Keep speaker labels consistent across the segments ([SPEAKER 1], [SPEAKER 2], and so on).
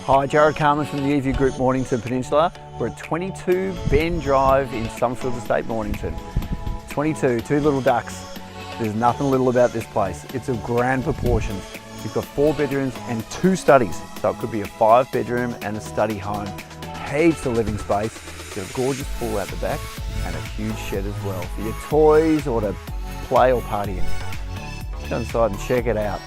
[SPEAKER 1] Hi, Jared Carmen from the EV Group Mornington Peninsula. We're at 22 Ben Drive in Summerfield Estate, Mornington. 22, two little ducks. There's nothing little about this place. It's of grand proportions. You've got 4 bedrooms and 2 studies. So it could be a 5-bedroom and a study home. Heaps of living space. You've got a gorgeous pool out the back and a huge shed as well for your toys or to play or party in. Go inside and check it out.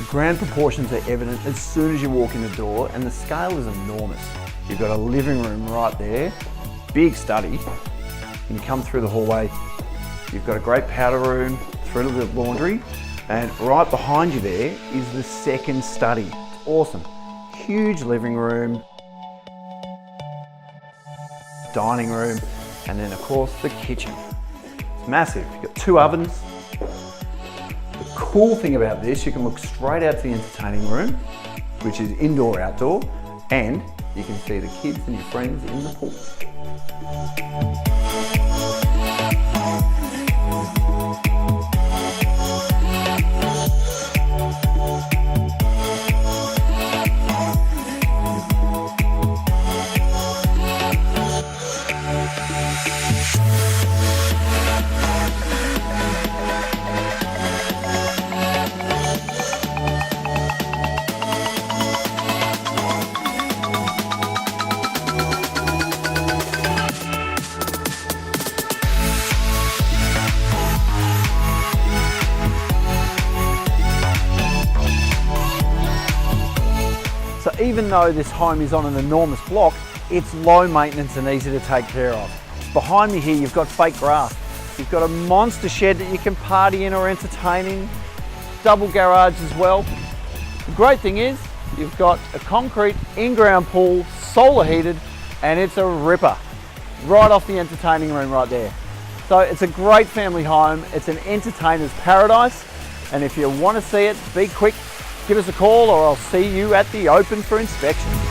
[SPEAKER 1] Grand proportions are evident as soon as you walk in the door, and the scale is enormous. You've got a living room right there, big study. You can come through the hallway. You've got a great powder room, 3 little laundry, and right behind you there is the second study. It's awesome. Huge living room, dining room, and then of course the kitchen. It's massive. You've got 2 ovens. The cool thing about this, you can look straight out to the entertaining room, which is indoor-outdoor, and you can see the kids and your friends in the pool. So even though this home is on an enormous block, it's low maintenance and easy to take care of. Behind me here, you've got fake grass. You've got a monster shed that you can party in or entertain in. Double garage as well. The great thing is, you've got a concrete in-ground pool, solar heated, and it's a ripper. Right off the entertaining room right there. So it's a great family home. It's an entertainer's paradise. And if you want to see it, be quick. Give us a call or I'll see you at the open for inspection.